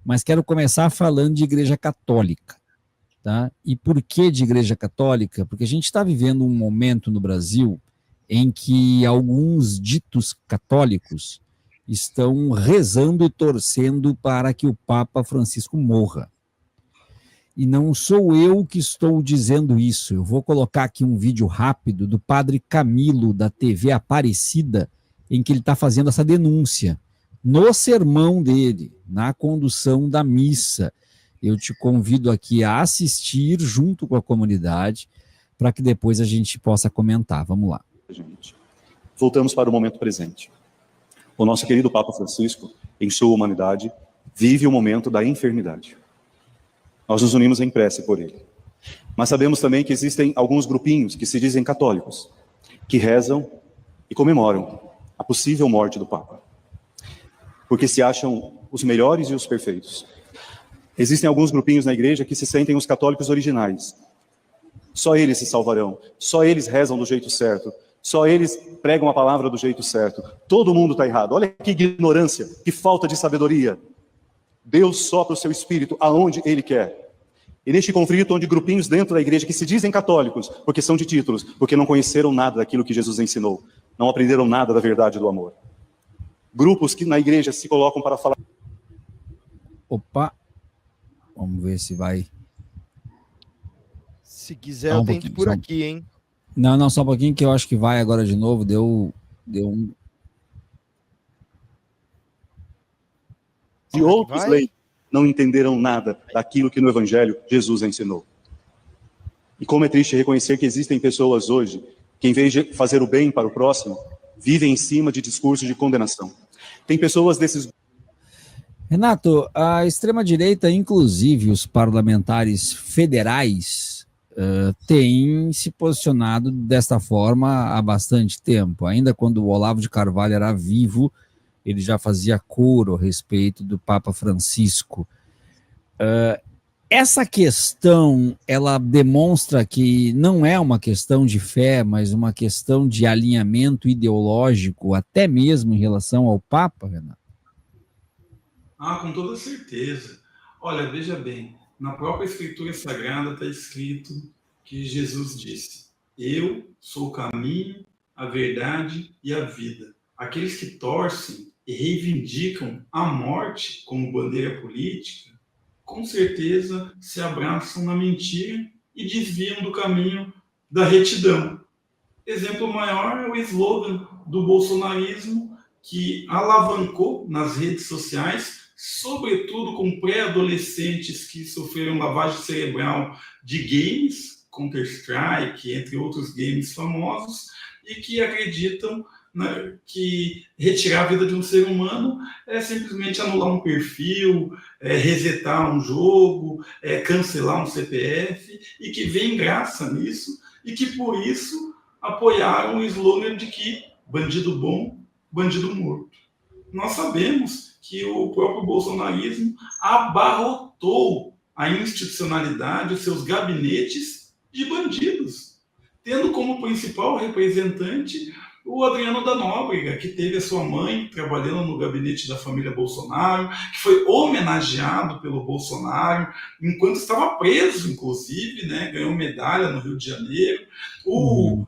mas quero começar falando de Igreja Católica. Tá? E por que de Igreja Católica? Porque a gente está vivendo um momento no Brasil em que alguns ditos católicos estão rezando e torcendo para que o Papa Francisco morra. E não sou eu que estou dizendo isso. Eu vou colocar aqui um vídeo rápido do padre Camilo, da TV Aparecida, em que ele está fazendo essa denúncia. No sermão dele, na condução da missa. Eu te convido aqui a assistir junto com a comunidade, para que depois a gente possa comentar. Vamos lá. Voltamos para o momento presente. O nosso querido Papa Francisco, em sua humanidade, vive o momento da enfermidade. Nós nos unimos em prece por ele. Mas sabemos também que existem alguns grupinhos que se dizem católicos, que rezam e comemoram a possível morte do Papa, porque se acham os melhores e os perfeitos. Existem alguns grupinhos na igreja que se sentem os católicos originais. Só eles se salvarão, só eles rezam do jeito certo, só eles pregam a palavra do jeito certo. Todo mundo está errado. Olha que ignorância, que falta de sabedoria. Deus sopra o seu espírito aonde ele quer. E neste conflito onde grupinhos dentro da igreja que se dizem católicos, porque são de títulos, porque não conheceram nada daquilo que Jesus ensinou, não aprenderam nada da verdade do amor. Grupos que na igreja se colocam para falar... Opa, vamos ver se vai... Se quiser eu tento por aqui, hein? Não, só um pouquinho que eu acho que vai agora de novo, deu um... E outros leis não entenderam nada daquilo que no Evangelho Jesus ensinou. E como é triste reconhecer que existem pessoas hoje que, em vez de fazer o bem para o próximo, vivem em cima de discursos de condenação. Tem pessoas desses... Renato, a extrema-direita, inclusive os parlamentares federais, têm se posicionado desta forma há bastante tempo. Ainda quando o Olavo de Carvalho era vivo, ele já fazia coro a respeito do Papa Francisco. Essa questão, ela demonstra que não é uma questão de fé, mas uma questão de alinhamento ideológico, até mesmo em relação ao Papa, Renato? Com toda certeza. Olha, veja bem, na própria Escritura Sagrada está escrito que Jesus disse: eu sou o caminho, a verdade e a vida. Aqueles que torcem e reivindicam a morte como bandeira política, com certeza se abraçam na mentira e desviam do caminho da retidão. Exemplo maior é o slogan do bolsonarismo, que alavancou nas redes sociais, sobretudo com pré-adolescentes que sofreram lavagem cerebral de games, Counter-Strike, entre outros games famosos, e que acreditam que retirar a vida de um ser humano é simplesmente anular um perfil, resetar um jogo, cancelar um CPF, e que vem graça nisso, e que por isso apoiaram o slogan de que bandido bom, bandido morto. Nós sabemos que o próprio bolsonarismo abarrotou a institucionalidade, os seus gabinetes de bandidos, tendo como principal representante o Adriano da Nóbrega, que teve a sua mãe trabalhando no gabinete da família Bolsonaro, que foi homenageado pelo Bolsonaro, enquanto estava preso, inclusive, né, ganhou medalha no Rio de Janeiro. O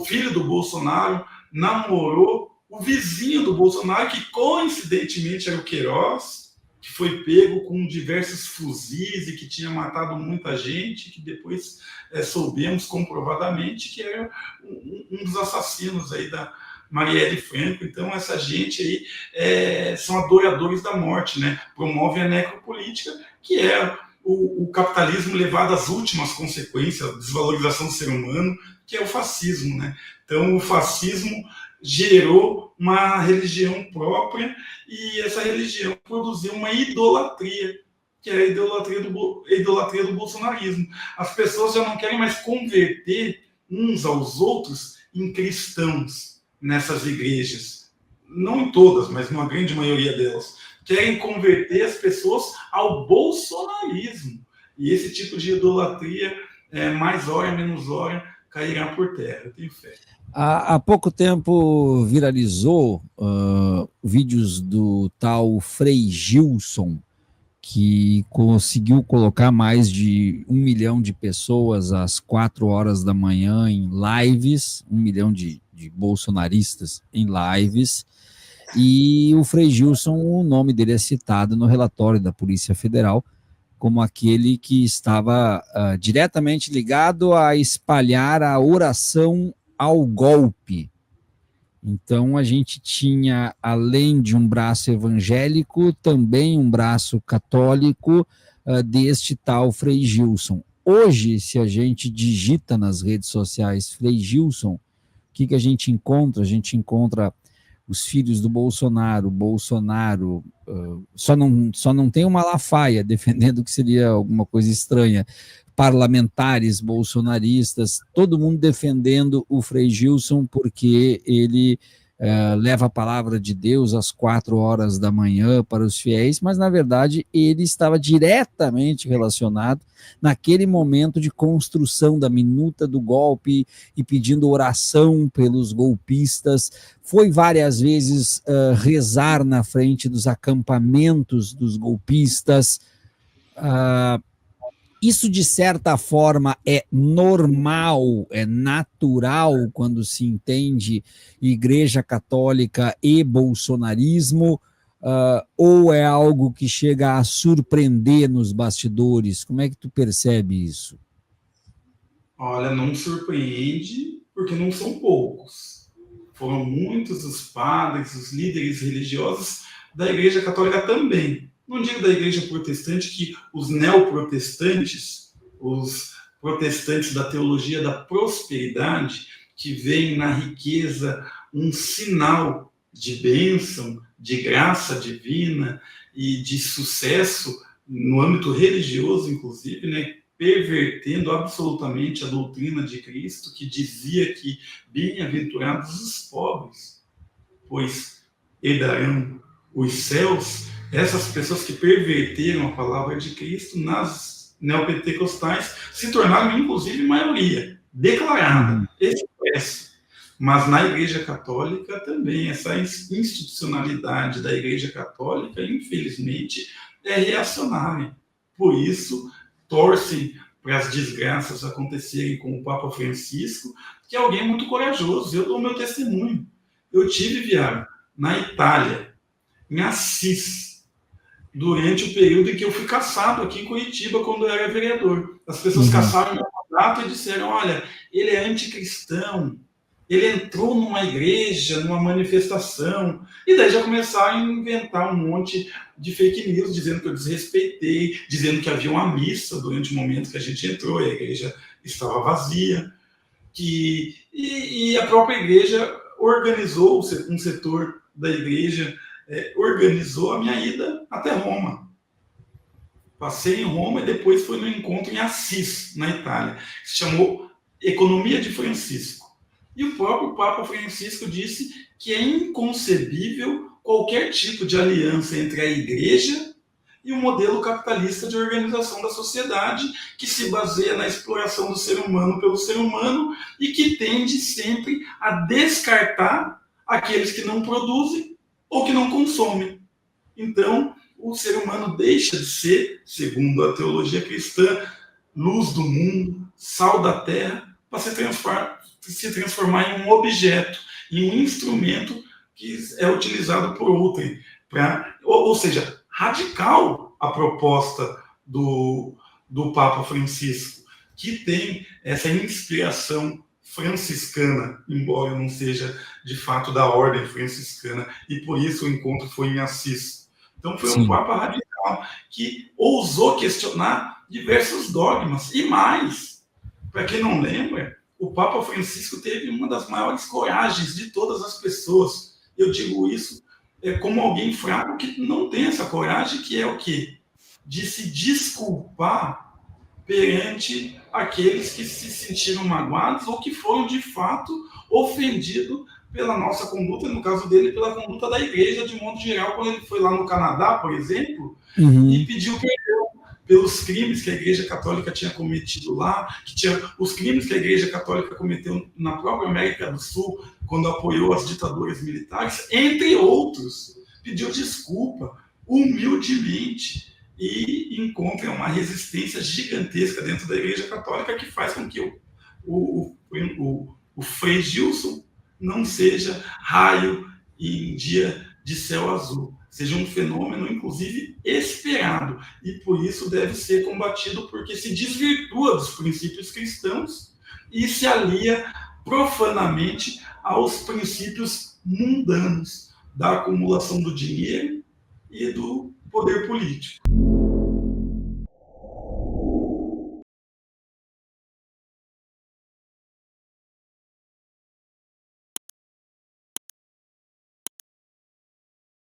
filho do Bolsonaro namorou o vizinho do Bolsonaro, que coincidentemente era o Queiroz, que foi pego com diversos fuzis e que tinha matado muita gente, que depois soubemos comprovadamente que era um dos assassinos aí da Marielle Franco. Então essa gente aí são adoradores da morte, né? Promovem a necropolítica, que é o capitalismo levado às últimas consequências, a desvalorização do ser humano, que é o fascismo, né? Então o fascismo gerou uma religião própria, e essa religião produziu uma idolatria, que é a idolatria do bolsonarismo. As pessoas já não querem mais converter uns aos outros em cristãos nessas igrejas. Não em todas, mas numa grande maioria delas. Querem converter as pessoas ao bolsonarismo. E esse tipo de idolatria, mais hora, menos hora, cairá por terra. Eu tenho fé. Há pouco tempo viralizou vídeos do tal Frei Gilson, que conseguiu colocar mais de 1 milhão de pessoas às 4 horas da manhã em lives, 1 milhão de bolsonaristas em lives, e o Frei Gilson, o nome dele é citado no relatório da Polícia Federal como aquele que estava diretamente ligado a espalhar a oração ao golpe. Então, a gente tinha, além de um braço evangélico, também um braço católico deste tal Frei Gilson. Hoje, se a gente digita nas redes sociais Frei Gilson, o que a gente encontra? A gente encontra os filhos do Bolsonaro, só não tem o Malafaia defendendo que seria alguma coisa estranha, parlamentares bolsonaristas, todo mundo defendendo o Frei Gilson porque ele leva a palavra de Deus às 4 horas da manhã para os fiéis, mas na verdade ele estava diretamente relacionado naquele momento de construção da minuta do golpe e pedindo oração pelos golpistas, foi várias vezes rezar na frente dos acampamentos dos golpistas. Isso, de certa forma, é normal, é natural quando se entende Igreja Católica e bolsonarismo, ou é algo que chega a surpreender nos bastidores? Como é que tu percebe isso? Olha, não surpreende, porque não são poucos. Foram muitos os padres, os líderes religiosos da Igreja Católica também. Não digo da Igreja Protestante, que os neoprotestantes, os protestantes da teologia da prosperidade, que veem na riqueza um sinal de bênção, de graça divina e de sucesso no âmbito religioso, inclusive, né, pervertendo absolutamente a doutrina de Cristo, que dizia que bem-aventurados os pobres, pois herdarão os céus. Essas pessoas que perverteram a palavra de Cristo nas neopentecostais se tornaram, inclusive, maioria, declarada, expressa. Mas na Igreja Católica também, essa institucionalidade da Igreja Católica, infelizmente, é reacionária. Por isso, torcem para as desgraças acontecerem com o Papa Francisco, que é alguém muito corajoso. Eu dou meu testemunho. Eu tive, Viário, na Itália, em Assis, durante o período em que eu fui caçado aqui em Curitiba, quando eu era vereador. As pessoas caçaram meu mandato e disseram, olha, ele é anticristão, ele entrou numa igreja, numa manifestação, e daí já começaram a inventar um monte de fake news, dizendo que eu desrespeitei, dizendo que havia uma missa durante o momento que a gente entrou, e a igreja estava vazia, e a própria igreja organizou, um setor da igreja organizou a minha ida até Roma. Passei em Roma e depois fui no encontro em Assis, na Itália, que se chamou Economia de Francisco. E o próprio Papa Francisco disse que é inconcebível qualquer tipo de aliança entre a igreja e o modelo capitalista de organização da sociedade, que se baseia na exploração do ser humano pelo ser humano e que tende sempre a descartar aqueles que não produzem ou que não consomem. Então, o ser humano deixa de ser, segundo a teologia cristã, luz do mundo, sal da terra, para se transformar em um objeto, em um instrumento que é utilizado por outrem. Ou seja, radical a proposta do Papa Francisco, que tem essa inspiração franciscana, embora não seja de fato da ordem franciscana, e por isso o encontro foi em Assis. Então foi um Papa radical que ousou questionar diversos dogmas, e mais, para quem não lembra, o Papa Francisco teve uma das maiores coragens de todas as pessoas. Eu digo isso como alguém fraco que não tem essa coragem, que é o quê? De se desculpar perante aqueles que se sentiram magoados ou que foram, de fato, ofendidos pela nossa conduta, no caso dele, pela conduta da igreja, de modo geral, quando ele foi lá no Canadá, por exemplo, e pediu perdão pelos crimes que a Igreja Católica tinha cometido lá, os crimes que a Igreja Católica cometeu na própria América do Sul, quando apoiou as ditaduras militares, entre outros. Pediu desculpa, humildemente. e encontra uma resistência gigantesca dentro da Igreja Católica que faz com que o Frei Gilson não seja raio em dia de céu azul, seja um fenômeno, inclusive, esperado, e por isso deve ser combatido, porque se desvirtua dos princípios cristãos e se alia profanamente aos princípios mundanos da acumulação do dinheiro e do poder político.